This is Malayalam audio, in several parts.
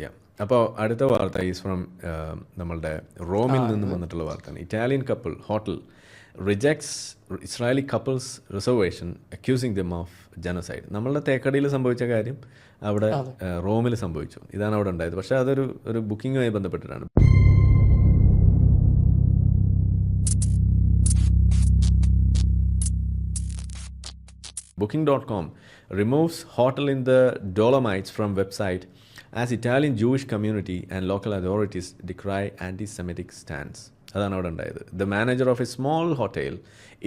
യാ. അപ്പോൾ അടുത്ത വാർത്ത ഈസ് ഫ്രം നമ്മളുടെ റോമിൽ നിന്നും വന്നിട്ടുള്ള വാർത്തയാണ്. Italian couple hotel rejects Israeli couples reservation accusing dum of ജനസൈഡ്. നമ്മളുടെ തേക്കടിയിൽ സംഭവിച്ച കാര്യം അവിടെ റോമിൽ സംഭവിച്ചു. ഇതാണ് അവിടെ ഉണ്ടായത്. പക്ഷേ അതൊരു ബുക്കിങ്ങുമായി ബന്ധപ്പെട്ടിട്ടാണ്. Booking.com removes hotel in the Dolomites from website as Italian Jewish community and local authorities decry anti-Semitic stance. അതാണ് അവിടെ ഉണ്ടായത്. The manager of a small hotel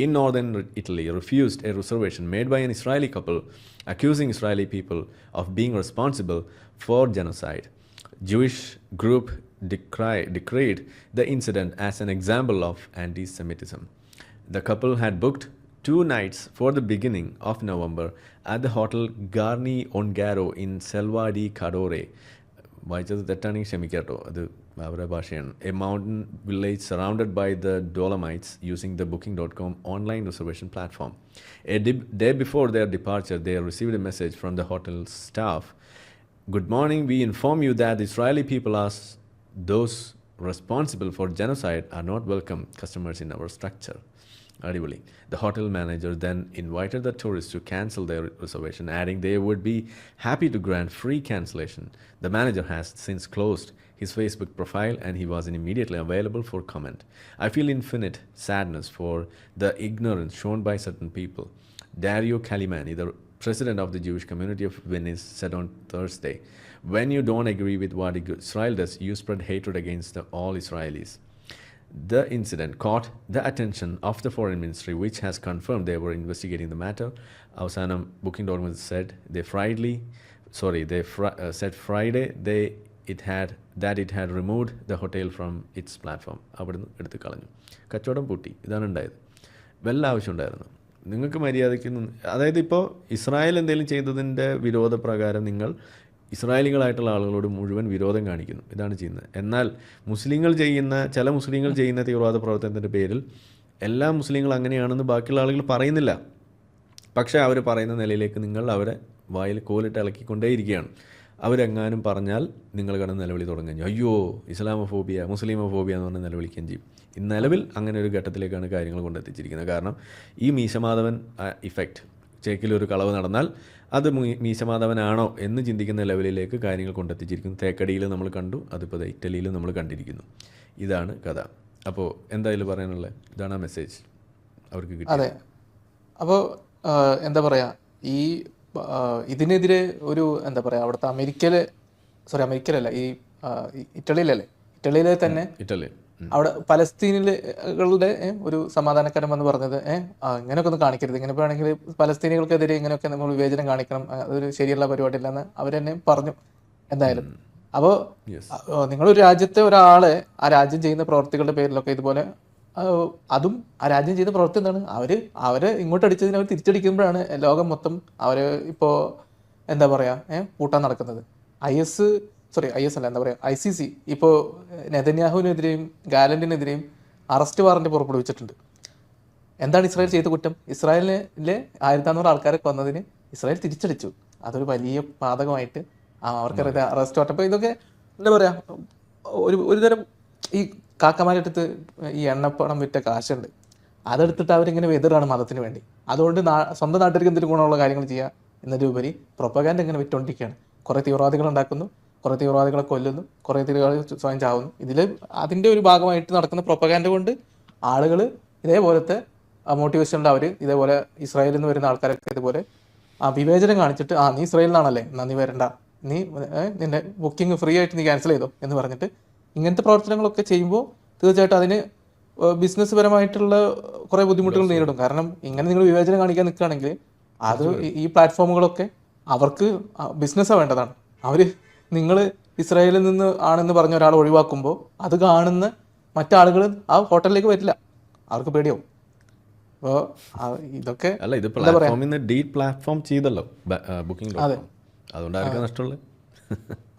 in northern Italy refused a reservation made by an Israeli couple accusing Israeli people of being responsible for genocide. Jewish group decried the incident as an example of anti-Semitism. The couple had booked 2 nights for the beginning of November at the hotel Garni Ongaro in Selva di Cadore. വായിച്ചത് തെറ്റാണെങ്കിൽ ക്ഷമിക്കാട്ടോ, അത് അവരുടെ ഭാഷയാണ്. A mountain village surrounded by the Dolomites using the Booking.com online reservation platform. A day before their departure, they received a message from the hotel staff. Good morning, we inform you that the Israeli people as those responsible for genocide are not welcome customers in our structure. Adivali. The hotel manager then invited the tourists to cancel their reservation, adding they would be happy to grant free cancellation. The manager has since closed his Facebook profile and he wasn't immediately available for comment. I feel infinite sadness for the ignorance shown by certain people. Dario Kalimani, the president of the Jewish community of Venice, said on Thursday, when you don't agree with what Israel does, you spread hatred against all Israelis. The incident caught the attention of the foreign ministry, which has confirmed they were investigating the matter. Avsanam Booking.com said said Friday it had removed the hotel from its platform. അവിടുന്ന് എടുത്ത് കളഞ്ഞു. കച്ചവടം പൂട്ടി. ഇതാണ് ഉണ്ടായത്. വല്ല ആവശ്യം ഉണ്ടായിരുന്നു നിങ്ങൾക്ക് മര്യാദയ്ക്ക്? അതായത് ഇപ്പോൾ ഇസ്രായേൽ എന്തെങ്കിലും ചെയ്തതിൻ്റെ വിരോധപ്രകാരം നിങ്ങൾ ഇസ്രായേലികളായിട്ടുള്ള ആളുകളോട് മുഴുവൻ വിരോധം കാണിക്കുന്നു. ഇതാണ് ചെയ്യുന്നത്. എന്നാൽ ചില മുസ്ലിങ്ങൾ ചെയ്യുന്ന തീവ്രവാദ പ്രവർത്തനത്തിൻ്റെ പേരിൽ എല്ലാ മുസ്ലിങ്ങളും അങ്ങനെയാണെന്ന് ബാക്കിയുള്ള ആളുകൾ പറയുന്നില്ല. പക്ഷേ അവർ പറയുന്ന നിലയിലേക്ക് നിങ്ങൾ അവരെ വായിൽ കോലിട്ട് ഇളക്കിക്കൊണ്ടേയിരിക്കുകയാണ്. അവരെങ്ങാനും പറഞ്ഞാൽ നിങ്ങൾ കിടന്ന് നിലവിളി തുടങ്ങുകയും ചെയ്യും. അയ്യോ ഇസ്ലാമോഫോബിയ മുസ്ലിമോഫോബിയ എന്ന് പറഞ്ഞ് നിലവിളിക്കുകയും ചെയ്യും. നിലവിൽ അങ്ങനെ ഒരു ഘട്ടത്തിലേക്കാണ് കാര്യങ്ങൾ കൊണ്ടെത്തിച്ചിരിക്കുന്നത്. കാരണം ഈ മീശമാധവൻ ഇഫക്റ്റ്, ചേക്കിലൊരു കളവ് നടന്നാൽ അത് മീശമാധവനാണോ എന്ന് ചിന്തിക്കുന്ന ലെവലിലേക്ക് കാര്യങ്ങൾ കൊണ്ടെത്തിച്ചിരിക്കുന്നു. തേക്കടിയിൽ നമ്മൾ കണ്ടു, അതിപ്പോൾ ഇറ്റലിയിൽ നമ്മൾ കണ്ടിരിക്കുന്നു. ഇതാണ് കഥ. അപ്പോൾ എന്തായാലും പറയാനുള്ളത് ഇതാണ് ആ മെസ്സേജ് അവർക്ക് കിട്ടി. അതെ. അപ്പോൾ എന്താ പറയുക, ഈ ഇതിനെതിരെ ഒരു എന്താ പറയുക, അവിടുത്തെ അമേരിക്കയിലല്ല, ഈ ഇറ്റലിയിലെ തന്നെ അവിടെ പലസ്തീനികളുടെ ഒരു സമാധാനക്കാരൻ വന്ന് പറഞ്ഞത് ഇങ്ങനെയൊക്കെ ഒന്നും കാണിക്കരുത്, ഇങ്ങനെ വേണമെങ്കിൽ പലസ്തീനികൾക്കെതിരെ ഇങ്ങനെയൊക്കെ നമ്മൾ വിവേചനം കാണിക്കണം, അതൊരു ശരിയുള്ള പരിപാടിയില്ലെന്ന് അവരെന്നെ പറഞ്ഞു. എന്തായാലും അപ്പോൾ നിങ്ങളൊരു രാജ്യത്തെ ഒരാളെ ആ രാജ്യം ചെയ്യുന്ന പ്രവർത്തികളുടെ പേരിലൊക്കെ ഇതുപോലെ, അതും ആ രാജ്യം ചെയ്യുന്ന പ്രവൃത്തി എന്താണ്, അവരെ ഇങ്ങോട്ട് അടിച്ചതിന് അവർ തിരിച്ചടിക്കുമ്പോഴാണ് ലോകം മൊത്തം അവരെ ഇപ്പോൾ എന്താ പറയുക കൂട്ടാൻ നടക്കുന്നത്. ICC ഇപ്പോൾ നെതന്യാഹുവിനെതിരെയും ഗാലന്റിനെതിരെയും അറസ്റ്റ് വാറന്റ് പുറപ്പെടുവിച്ചിട്ടുണ്ട്. എന്താണ് ഇസ്രായേൽ ചെയ്ത കുറ്റം? ഇസ്രായേലിലെ 1500 ആൾക്കാരെ കൊന്നതിന് ഇസ്രായേൽ തിരിച്ചടിച്ചു. അതൊരു വലിയ പാതകമായിട്ട് അവർക്ക് അറസ്റ്റ് വാറന്റ്. അപ്പോൾ ഇതൊക്കെ എന്താ പറയുക, ഒരു തരം ഈ കാക്കമാരെടുത്ത് ഈ എണ്ണപ്പണം വിറ്റ കാശുണ്ട്, അതെടുത്തിട്ട് അവരിങ്ങനെ വെതിറാണ് മതത്തിന് വേണ്ടി. അതുകൊണ്ട് സ്വന്തം നാട്ടിലേക്ക് എന്തെങ്കിലും ഗുണമുള്ള കാര്യങ്ങൾ ചെയ്യുക എന്നതിലുപരി പ്രൊപ്പഗാൻഡ ഇങ്ങനെ വിറ്റുകൊണ്ടിരിക്കുകയാണ്. കുറേ തീവ്രവാദികൾ ഉണ്ടാക്കുന്നു, കുറേ തീവ്രവാദികളെ കൊല്ലുന്നു, കുറേ തീവ്രവാദികൾ സ്വയം ചാവുന്നു. അതിൻ്റെ ഒരു ഭാഗമായിട്ട് നടക്കുന്ന പ്രൊപ്പഗാൻഡ കൊണ്ട് ആളുകൾ ഇതേപോലത്തെ മോട്ടിവേഷനിൽ അവർ ഇതേപോലെ ഇസ്രായേലിൽ നിന്ന് വരുന്ന ആൾക്കാരൊക്കെ ഇതുപോലെ വിവേചനം കാണിച്ചിട്ട് നീ ഇസ്രായേലിൽ നിന്നാണല്ലേ, നീ വരണ്ട, നിന്റെ ബുക്കിംഗ് ഫ്രീ ആയിട്ട് നീ ക്യാൻസൽ ചെയ്തോ എന്ന് പറഞ്ഞിട്ട് ഇങ്ങനത്തെ പ്രവർത്തനങ്ങളൊക്കെ ചെയ്യുമ്പോൾ തീർച്ചയായിട്ടും അതിന് ബിസിനസ് പരമായിട്ടുള്ള കുറേ ബുദ്ധിമുട്ടുകൾ നേരിടും. കാരണം ഇങ്ങനെ നിങ്ങൾ വിവേചനം കാണിക്കാൻ നിൽക്കുകയാണെങ്കിൽ അത് ഈ പ്ലാറ്റ്ഫോമുകളൊക്കെ അവർക്ക് ബിസിനസ്സാണ് വേണ്ടതാണ്. നിങ്ങൾ ഇസ്രായേലിൽ നിന്ന് ആണെന്ന് പറഞ്ഞ ഒരാൾ ഒഴിവാക്കുമ്പോൾ അത് കാണുന്ന മറ്റാളുകൾ ആ ഹോട്ടലിലേക്ക് വരില്ല, അവർക്ക് പേടിയാവും. അപ്പോൾ ഇതൊക്കെ പ്ലാറ്റ്ഫോം ചെയ്തല്ലോ ബുക്കിംഗ്. അതെ, അതുകൊണ്ടായിരിക്കും നഷ്ടമുള്ളത്.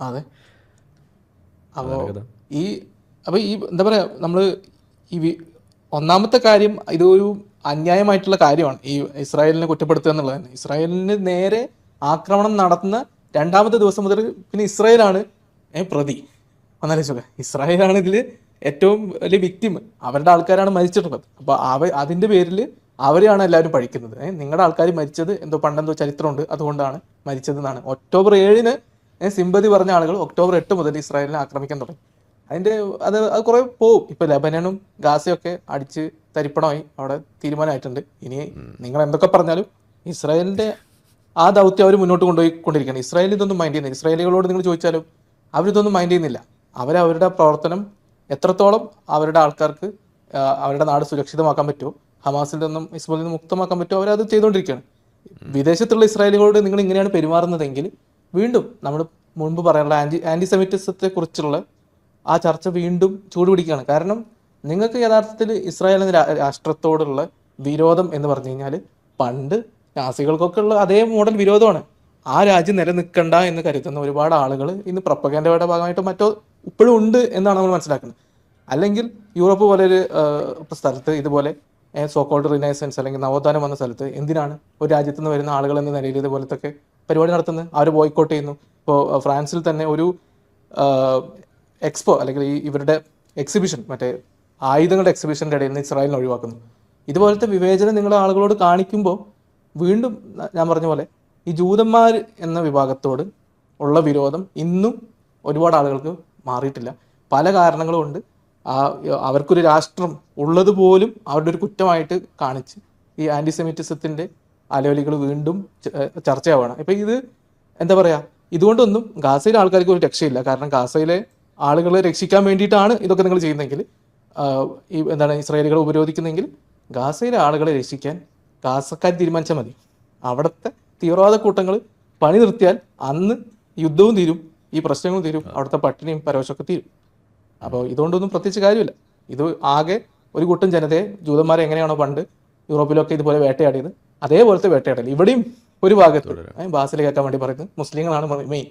അതെ. അപ്പോൾ ഈ എന്താ പറയുക, നമ്മൾ ഒന്നാമത്തെ കാര്യം ഇതൊരു അന്യായമായിട്ടുള്ള കാര്യമാണ് ഈ ഇസ്രായേലിനെ കുറ്റപ്പെടുത്തുക എന്നുള്ളത് തന്നെ. ഇസ്രായേലിന് നേരെ ആക്രമണം നടത്തുന്ന 2ാമത്തെ ദിവസം മുതൽ പിന്നെ ഇസ്രായേലാണ് പ്രതി. ഒന്നാലോചിച്ചോക്കെ, ഇസ്രായേലാണ് ഇതിൽ ഏറ്റവും വലിയ വിക്ടിം. അവരുടെ ആൾക്കാരാണ് മരിച്ചിട്ടുള്ളത്. അപ്പോൾ അതിൻ്റെ പേരിൽ അവരെയാണ് എല്ലാവരും പഴിക്കുന്നത്. നിങ്ങളുടെ ആൾക്കാർ മരിച്ചത് എന്തോ പണ്ടെന്തോ ചരിത്രമുണ്ട്, അതുകൊണ്ടാണ് മരിച്ചതെന്നാണ്. ഒക്ടോബർ 7 സിമ്പതി പറഞ്ഞ ആളുകൾ ഒക്ടോബർ 8 മുതൽ ഇസ്രായേലിനെ ആക്രമിക്കാൻ തുടങ്ങി. അത് കുറേ പോവും. ഇപ്പോൾ ലെബനനും ഗാസയൊക്കെ അടിച്ച് തരിപ്പണമായി അവിടെ തീരുമാനമായിട്ടുണ്ട്. ഇനി നിങ്ങൾ എന്തൊക്കെ പറഞ്ഞാലും ഇസ്രായേലിൻ്റെ ആ ദൗത്യം അവർ മുന്നോട്ട് കൊണ്ടുപോയിക്കൊണ്ടിരിക്കുകയാണ്. ഇസ്രായേൽ ഇതൊന്നും മൈൻഡ് ചെയ്യുന്നില്ല. ഇസ്രായേലികളോട് നിങ്ങൾ ചോദിച്ചാലും അവരിതൊന്നും മൈൻഡ് ചെയ്യുന്നില്ല. അവരുടെ പ്രവർത്തനം എത്രത്തോളം അവരുടെ ആൾക്കാർക്ക് അവരുടെ നാട് സുരക്ഷിതമാക്കാൻ പറ്റുമോ, ഹമാസിൽ നിന്നും ഹിസ്ബുള്ളിൽ നിന്നും മുക്തമാക്കാൻ പറ്റുമോ, അവരത് ചെയ്തുകൊണ്ടിരിക്കുകയാണ്. വിദേശത്തുള്ള ഇസ്രായേലികളോട് നിങ്ങൾ ഇങ്ങനെയാണ് പെരുമാറുന്നതെങ്കിൽ വീണ്ടും നമ്മൾ മുൻപ് പറയാനുള്ള ആൻറ്റിസെമിറ്റിസത്തെ കുറിച്ചുള്ള ആ ചർച്ച വീണ്ടും ചൂടുപിടിക്കുകയാണ്. കാരണം നിങ്ങൾക്ക് യഥാർത്ഥത്തിൽ ഇസ്രായേൽ എന്ന രാഷ്ട്രത്തോടുള്ള വിരോധം എന്ന് പറഞ്ഞു കഴിഞ്ഞാൽ പണ്ട് നാസികൾക്കൊക്കെ ഉള്ള അതേ മോഡൽ വിരോധമാണ്. ആ രാജ്യം നിലനിൽക്കണ്ട എന്ന് കരുതുന്ന ഒരുപാട് ആളുകൾ ഇന്ന് പ്രൊപ്പഗൻഡയുടെ ഭാഗമായിട്ട് മറ്റോ ഇപ്പോഴും ഉണ്ട് എന്നാണ് നമ്മൾ മനസ്സിലാക്കുന്നത്. അല്ലെങ്കിൽ യൂറോപ്പ് പോലെ ഒരു സ്ഥലത്ത് ഇതുപോലെ സോക്കോൾഡ് റിനൈസൻസ് അല്ലെങ്കിൽ നവോത്ഥാനം വന്ന സ്ഥലത്ത് എന്തിനാണ് ഒരു രാജ്യത്ത് നിന്ന് വരുന്ന ആളുകൾ എന്ന നിലയിൽ ഇതുപോലത്തെ പരിപാടി നടത്തുന്നത്? അവർ ബോയ്ക്കോട്ട് ചെയ്യുന്നു. ഇപ്പോൾ ഫ്രാൻസിൽ തന്നെ ഒരു എക്സ്പോ അല്ലെങ്കിൽ ഇവരുടെ എക്സിബിഷൻ, മറ്റേ ആയുധങ്ങളുടെ എക്സിബിഷൻ്റെ ഇടയിൽ നിന്ന് ഇസ്രായേലിനെ ഒഴിവാക്കുന്നു. ഇതുപോലത്തെ വിവേചനം നിങ്ങൾ ആളുകളോട് കാണിക്കുമ്പോൾ വീണ്ടും ഞാൻ പറഞ്ഞ പോലെ ഈ ജൂതന്മാർ എന്ന വിഭാഗത്തോട് ഉള്ള വിരോധം ഇന്നും ഒരുപാട് ആളുകൾക്ക് മാറിയിട്ടില്ല. പല കാരണങ്ങളും കൊണ്ട് അവർക്കൊരു രാഷ്ട്രം ഉള്ളതുപോലും അവരുടെ ഒരു കുറ്റമായിട്ട് കാണിച്ച് ഈ ആൻറ്റിസെമിറ്റിസത്തിൻ്റെ അലവലികൾ വീണ്ടും ചർച്ചയാവുകയാണ്. ഇപ്പം ഇത് എന്താ പറയുക, ഇതുകൊണ്ടൊന്നും ഗാസയിലെ ആൾക്കാർക്ക് ഒരു രക്ഷയില്ല. കാരണം ഗാസയിലെ ആളുകളെ രക്ഷിക്കാൻ വേണ്ടിയിട്ടാണ് ഇതൊക്കെ നിങ്ങൾ ചെയ്യുന്നതെങ്കിൽ, ഇസ്രായേലികളെ ഉപരോധിക്കുന്നെങ്കിൽ ഗാസയിലെ ആളുകളെ രക്ഷിക്കാൻ ഗാസക്കാർ തീരുമാനിച്ചാൽ മതി. അവിടുത്തെ തീവ്രവാദ കൂട്ടങ്ങൾ പണി നിർത്തിയാൽ അന്ന് യുദ്ധവും തീരും, ഈ പ്രശ്നങ്ങളും തീരും, അവിടുത്തെ പട്ടിണിയും പരവശമൊക്കെ തീരും. അപ്പോൾ ഇതുകൊണ്ടൊന്നും പ്രത്യേകിച്ച് കാര്യമില്ല. ഇത് ആകെ ഒരു കൂട്ടം ജനതയെ, ജൂതന്മാരെ എങ്ങനെയാണോ പണ്ട് യൂറോപ്പിലൊക്കെ ഇതുപോലെ വേട്ടയാടിയത് അതേപോലത്തെ വേട്ടയാടൽ ഇവിടെയും ഒരു ഭാഗത്ത് ബാസിൽ കയറ്റാൻ വേണ്ടി പറയുന്നത് മുസ്ലിങ്ങളാണ് മെയിൻ,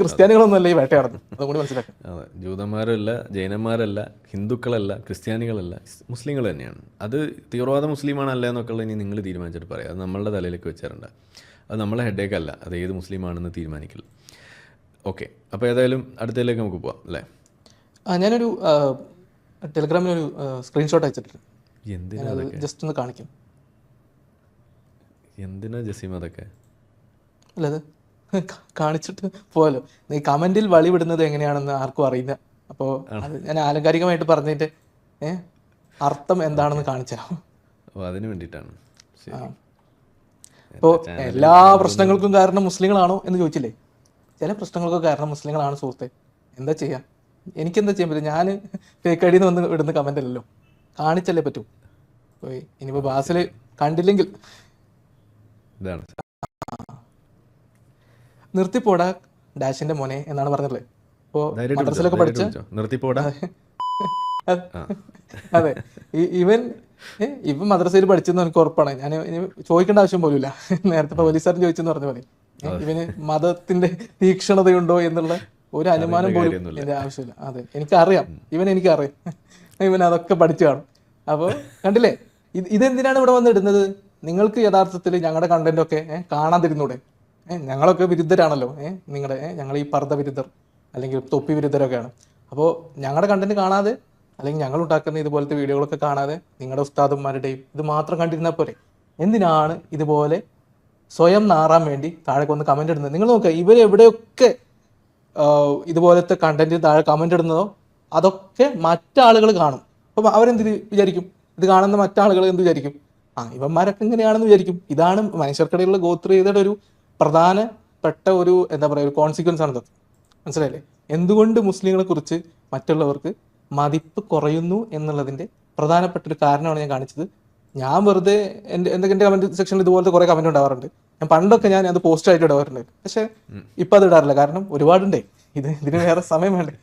ക്രിസ്ത്യാനികളൊന്നുമല്ല ഈ വേട്ടയാടുന്നത്. അതും കൂടി മനസ്സിലാക്കാം. അതെ, ജൂതന്മാരല്ല, ജൈനന്മാരല്ല, ഹിന്ദുക്കളല്ല, ക്രിസ്ത്യാനികളല്ല, മുസ്ലിങ്ങൾ തന്നെയാണ്. അത് തീവ്രവാദ മുസ്ലിമാണല്ല എന്നൊക്കെ ഉള്ളത് ഇനി നിങ്ങൾ തീരുമാനിച്ചിട്ട് പറയാം. അത് നമ്മളുടെ തലയിലേക്ക് വെച്ചാറുണ്ട്. അത് നമ്മളെ ഹെഡേക്കല്ല, അത് ഏത് മുസ്ലിമാണെന്ന് തീരുമാനിക്കില്ല. ഓക്കെ, അപ്പോൾ ഏതായാലും അടുത്തതിലേക്ക് നമുക്ക് പോവാം അല്ലേ? ഞാനൊരു ടെലിഗ്രാമിലൊരു സ്ക്രീൻഷോട്ട് അയച്ചിട്ടുണ്ട്. എന്തിനാ ജസ്റ്റ് ഒന്ന് കാണിക്കാം. എന്തിനാ ജസീം അതൊക്കെ? അല്ല, അത് കാണിച്ചിട്ട് പോലോ. നീ കമന്റിൽ വളി വിടുന്നത് എങ്ങനെയാണെന്ന് ആർക്കും അറിയില്ല. അപ്പോൾ അത് ഞാൻ ആലങ്കാരികമായിട്ട് പറഞ്ഞിട്ട് അർത്ഥം എന്താണെന്ന് കാണിച്ചു തരാം. അതിന് വേണ്ടിയിട്ടാണ്. ഇപ്പോൾ എല്ലാ പ്രശ്നങ്ങൾക്കും കാരണം മുസ്ലിങ്ങളാണോ എന്ന് ചോദിച്ചില്ലേ? ചില പ്രശ്നങ്ങൾക്കും കാരണം മുസ്ലിങ്ങളാണ് സുഹൃത്തെ. എന്താ ചെയ്യാ, എനിക്കെന്താ ചെയ്യാൻ പറ്റും? ഞാൻ ഫേക്ക് ഐഡിയിൽ നിന്ന് വന്ന് ഇടുന്ന കമന്റ് അല്ലല്ലോ, കാണിച്ചല്ലേ പറ്റൂ. ഇനിയിപ്പോൾ ബാസിൽ കണ്ടില്ലെങ്കിൽ നിർത്തിപ്പോടാ ഡാഷിന്റെ മോനെ എന്നാണ് പറഞ്ഞിട്ടുള്ളത്. ഇപ്പോൾ മദ്രസയിലൊക്കെ പഠിച്ച അതെ, ഇവൻ മദ്രസയിൽ പഠിച്ചെന്ന് എനിക്ക് ഉറപ്പാണ്. ഞാൻ ഇനി ചോദിക്കേണ്ട ആവശ്യം പോലുമില്ല. നേരത്തെ പോലീസുകാരൻ ചോദിച്ചെന്ന് പറഞ്ഞ പോലെ ഇവന് മതത്തിന്റെ തീക്ഷണതയുണ്ടോ എന്നുള്ള ഒരു അനുമാനം പോലും എന്റെ ആവശ്യമില്ല. അതെ, എനിക്കറിയാം, എനിക്കറിയാം ഇവൻ അതൊക്കെ പഠിച്ചു കാണും. അപ്പോൾ കണ്ടില്ലേ, ഇതെന്തിനാണ് ഇവിടെ വന്നിടുന്നത്? നിങ്ങൾക്ക് യഥാർത്ഥത്തിൽ ഞങ്ങളുടെ കണ്ടന്റ് ഒക്കെ കാണാതിരുന്നൂടെ? ഞങ്ങളൊക്കെ വിരുദ്ധരാണല്ലോ, ഞങ്ങൾ ഈ പർദ്ദ വിരുദ്ധർ അല്ലെങ്കിൽ തൊപ്പി വിരുദ്ധരൊക്കെയാണ്. അപ്പോൾ ഞങ്ങളുടെ കണ്ടന്റ് കാണാതെ അല്ലെങ്കിൽ ഞങ്ങൾ ഉണ്ടാക്കുന്ന ഇതുപോലത്തെ വീഡിയോകളൊക്കെ കാണാതെ നിങ്ങളുടെ ഉസ്താദന്മാരുടെയും ഇത് മാത്രം കണ്ടിരുന്നാൽ പോരെ? എന്തിനാണ് ഇതുപോലെ സ്വയം നാറാൻ വേണ്ടി താഴെ വന്ന് കമന്റ് ഇടുന്നത്? നിങ്ങൾ നോക്കുക, ഇവരെവിടെയൊക്കെ ഇതുപോലത്തെ കണ്ടന്റ് താഴെ കമന്റ് ഇടുന്നതോ അതൊക്കെ മറ്റാളുകൾ കാണും. അപ്പം അവരെന്ത് വിചാരിക്കും? ഇത് കാണുന്ന മറ്റാളുകൾ എന്ത് വിചാരിക്കും? ഇവന്മാരൊക്കെ ഇങ്ങനെയാണെന്ന് വിചാരിക്കും. ഇതാണ് മനുഷ്യർക്കിടയിലുള്ള ഗോത്ര ചെയ്തയുടെ ഒരു പ്രധാനപ്പെട്ട ഒരു ഒരു കോൺസിക്വൻസ് ആണത്. മനസ്സിലായില്ലേ? എന്തുകൊണ്ട് മുസ്ലിങ്ങളെ കുറിച്ച് മറ്റുള്ളവർക്ക് മതിപ്പ് കുറയുന്നു എന്നുള്ളതിൻ്റെ പ്രധാനപ്പെട്ട ഒരു കാരണമാണ് ഞാൻ കാണിച്ചത്. ഞാൻ വെറുതെ എൻ്റെ കമന്റ് സെക്ഷനിൽ ഇതുപോലത്തെ കുറേ കമന്റ് ഉണ്ടാവാറുണ്ട്. ഞാൻ പണ്ടൊക്കെ ഞാൻ അത് പോസ്റ്റായിട്ട് ഇടാറുണ്ട്. പക്ഷെ ഇപ്പം അത് ഇടാറില്ല. കാരണം ഒരുപാടുണ്ടേ, ഇതിന് വേറെ സമയം വേണ്ടേ.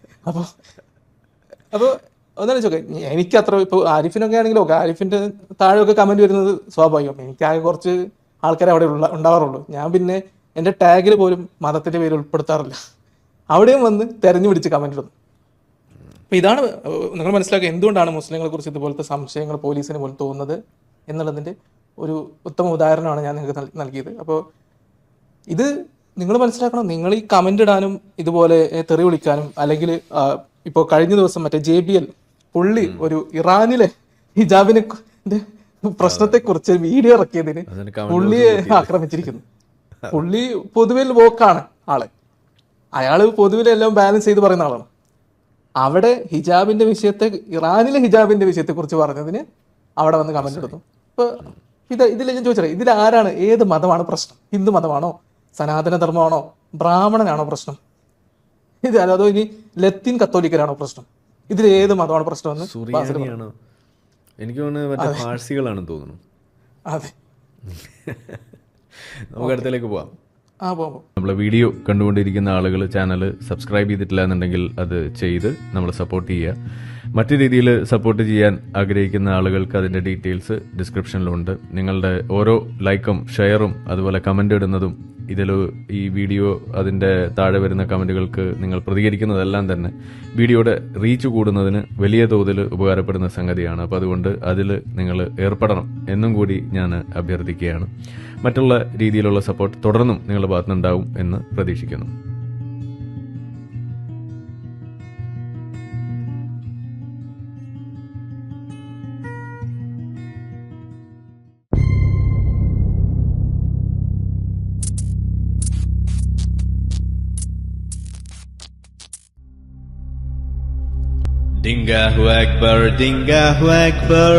അപ്പോൾ ഒന്നാലും ചോക്കെ എനിക്ക് അത്ര ഇപ്പോൾ ആരിഫിനൊക്കെ ആണെങ്കിലും ഒക്കെ ആരിഫിൻ്റെ താഴെയൊക്കെ കമന്റ് വരുന്നത് സ്വാഭാവികം. എനിക്കാകെ കുറച്ച് ആൾക്കാരെ അവിടെ ഉണ്ടാവാറുള്ളൂ. ഞാൻ പിന്നെ എൻ്റെ ടാഗിൽ പോലും മതത്തിൻ്റെ പേര് ഉൾപ്പെടുത്താറില്ല. അവിടെയും വന്ന് തെരഞ്ഞു പിടിച്ച് കമന്റ് ഇടുന്നു. അപ്പം ഇതാണ് നിങ്ങൾ മനസ്സിലാക്കുക എന്തുകൊണ്ടാണ് മുസ്ലിങ്ങളെ കുറിച്ച് ഇതുപോലത്തെ സംശയങ്ങൾ പോലീസിന് പോലും തോന്നുന്നത് എന്നുള്ളതിൻ്റെ ഒരു ഉത്തമ ഉദാഹരണമാണ് ഞാൻ നിങ്ങൾക്ക് നൽകിയത്. അപ്പോൾ ഇത് നിങ്ങൾ മനസ്സിലാക്കണം, നിങ്ങൾ ഈ കമന്റ് ഇടാനും ഇതുപോലെ തെറി വിളിക്കാനും, അല്ലെങ്കിൽ ഇപ്പോൾ കഴിഞ്ഞ ദിവസം മറ്റേ JBL പുള്ളി ഒരു ഇറാനിലെ ഹിജാബിനെ പ്രശ്നത്തെ കുറിച്ച് വീഡിയോ ഇറക്കിയതിന് പുള്ളിയെ ആക്രമിച്ചിരിക്കുന്നു. പുള്ളി പൊതുവിൽ വോക്കാണ് ആള്, അയാള് പൊതുവിലെല്ലാം ബാലൻസ് ചെയ്ത് പറയുന്ന ആളാണ്. അവിടെ ഹിജാബിന്റെ വിഷയത്തെ, ഇറാനിലെ ഹിജാബിന്റെ വിഷയത്തെ കുറിച്ച് പറഞ്ഞതിന് അവിടെ വന്ന് കമന്റ് ഇടുന്നു. ഇപ്പൊ ഇതിൽ ഞാൻ ചോദിച്ചത്, ഇതിൽ ആരാണ്, ഏത് മതമാണ് പ്രശ്നം? ഹിന്ദു മതമാണോ, സനാതന ധർമ്മമാണോ, ബ്രാഹ്മണനാണോ പ്രശ്നം? അതോ ഇനി ലത്തീൻ കത്തോലിക്കലാണോ പ്രശ്നം? ഇതിൽ ഏത് മതമാണ് പ്രശ്നമെന്ന് എനിക്ക് തോന്നുന്നത് പാഴ്സികളാണെന്ന് തോന്നുന്നു. അതെ, നമുക്ക് അടുത്തേക്ക് പോവാം. പോകാം. നമ്മളെ വീഡിയോ കണ്ടുകൊണ്ടിരിക്കുന്ന ആളുകൾ ചാനൽ സബ്സ്ക്രൈബ് ചെയ്തിട്ടില്ല എന്നുണ്ടെങ്കിൽ അത് ചെയ്ത് നമ്മളെ സപ്പോർട്ട് ചെയ്യുക. മറ്റു രീതിയിൽ സപ്പോർട്ട് ചെയ്യാൻ ആഗ്രഹിക്കുന്ന ആളുകൾക്ക് അതിൻ്റെ ഡീറ്റെയിൽസ് ഡിസ്ക്രിപ്ഷനിലുണ്ട്. നിങ്ങളുടെ ഓരോ ലൈക്കും ഷെയറും അതുപോലെ കമൻ്റ് ഇടുന്നതും ഇതിൽ ഈ വീഡിയോ അതിൻ്റെ താഴെ വരുന്ന കമൻറ്റുകൾക്ക് നിങ്ങൾ പ്രതികരിക്കുന്നതെല്ലാം തന്നെ വീഡിയോയുടെ റീച്ച് കൂടുന്നതിന് വലിയ തോതിൽ ഉപകാരപ്പെടുന്ന സംഗതിയാണ്. അപ്പോൾ അതുകൊണ്ട് അതിൽ നിങ്ങൾ ഏർപ്പെടണം എന്നും കൂടി ഞാൻ അഭ്യർത്ഥിക്കുകയാണ്. മറ്റുള്ള രീതിയിലുള്ള സപ്പോർട്ട് തുടർന്നും നിങ്ങളുടെ ഭാഗത്തുനിന്നുണ്ടാവും എന്ന് പ്രതീക്ഷിക്കുന്നു. Dingahu Akbar, Dingahu Akbar,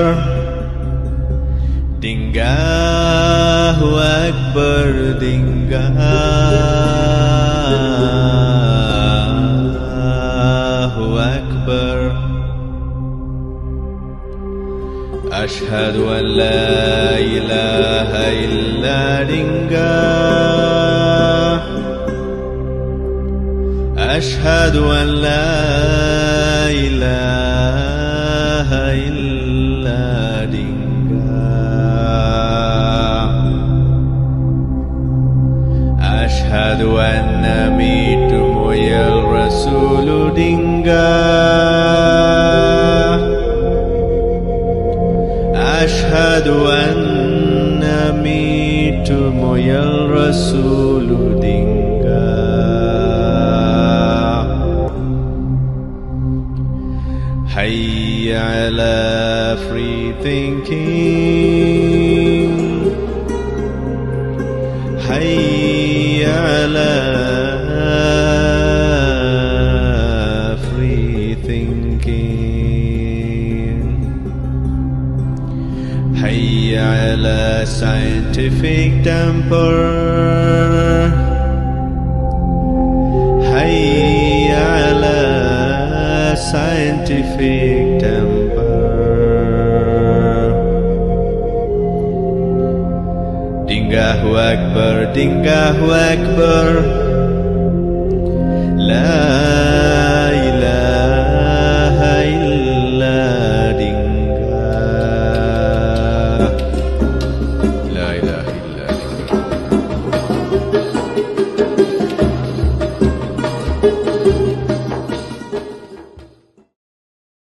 Dingahu Akbar, Dingahu Akbar. Ashhadu an la ilaha illa Dingah. Ashhadu an la ilaha illa Dingah. Ashhadu anna mitumu ya Rasulu Dingah. Ashhadu anna mitumu ya Rasulu Dingah. Hayya ala free thinking. Hayya ala free thinking. Hayya ala scientific temper. Hayya ala scientific temper. Dingahu Akbar, Dingahu Akbar. La